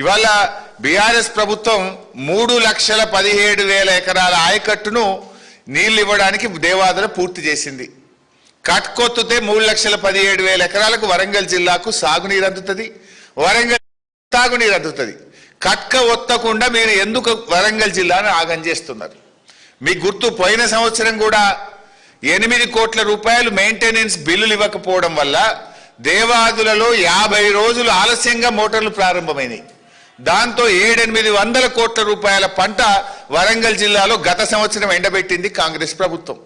ఇవాళ బీఆర్ఎస్ ప్రభుత్వం 3,17,000 ఎకరాల ఆయకట్టును నీళ్లు ఇవ్వడానికి దేవాదుల పూర్తి చేసింది. కట్కొత్తుతే 3,17,000 ఎకరాలకు వరంగల్ జిల్లాకు సాగునీరు అందుతుంది, వరంగల్ తాగునీరు అందుతుంది. కట్క ఒత్తకుండా మీరు ఎందుకు వరంగల్ జిల్లాను ఆగం చేస్తున్నారు? మీకు గుర్తు, పోయిన సంవత్సరం కూడా 8 కోట్ల రూపాయలు మెయింటెనెన్స్ బిల్లులు ఇవ్వకపోవడం వల్ల దేవాదులలో 50 రోజులు ఆలస్యంగా మోటార్లు ప్రారంభమైనాయి. దాంతో 700-800 కోట్ల రూపాయల పంట వరంగల్ జిల్లాలో గత సంవత్సరం ఎండబెట్టింది కాంగ్రెస్ ప్రభుత్వం.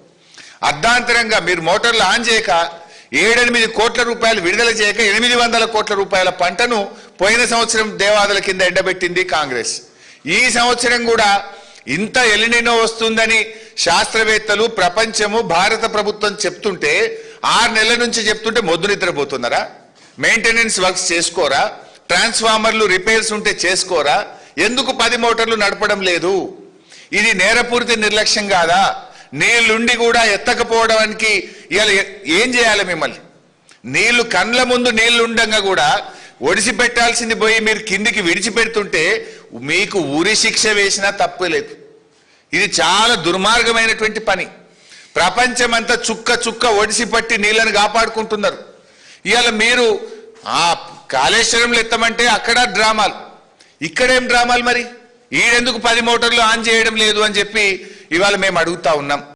అర్ధాంతరంగా మీరు మోటార్లు ఆన్ చేయక 7-8 కోట్ల రూపాయలు విడుదల చేయక 800 కోట్ల రూపాయల పంటను పోయిన సంవత్సరం దేవాదుల కింద ఎండబెట్టింది కాంగ్రెస్. ఈ సంవత్సరం కూడా ఇంత ఎలినినో వస్తుందని శాస్త్రవేత్తలు, ప్రపంచము, భారత ప్రభుత్వం చెప్తుంటే 6 నెలల నుంచి చెప్తుంటే మొద్దు నిద్రపోతున్నారా? మెయింటెనెన్స్ వర్క్స్ చేసుకోరా? ట్రాన్స్ఫార్మర్లు రిపేర్స్ ఉంటే చేసుకోరా? ఎందుకు 10 మోటార్లు నడపడం లేదు? ఇది నేరపూరిత నిర్లక్ష్యం కాదా? నీళ్లుండి కూడా ఎత్తకపోవడానికి ఇవాళ ఏం చేయాలి? మిమ్మల్ని నీళ్లు కండ్ల ముందు నీళ్లు ఉండగా కూడా ఒడిసి పెట్టాల్సింది పోయి మీరు కిందికి విడిచిపెడుతుంటే మీకు ఉరి శిక్ష వేసినా తప్పులేదు. ఇది చాలా దుర్మార్గమైనటువంటి పని. ప్రపంచమంతా చుక్క చుక్క ఒడిసి పట్టి నీళ్లను కాపాడుకుంటున్నారు. ఇవాళ మీరు ఆ కాళేశ్వరంలో ఎత్తమంటే అక్కడ డ్రామాలు, ఇక్కడేం డ్రామాలు? మరి ఈడెందుకు 10 మోటార్లు ఆన్ చేయడం లేదు అని చెప్పి ఇవాళ మేము అడుగుతా ఉన్నాం.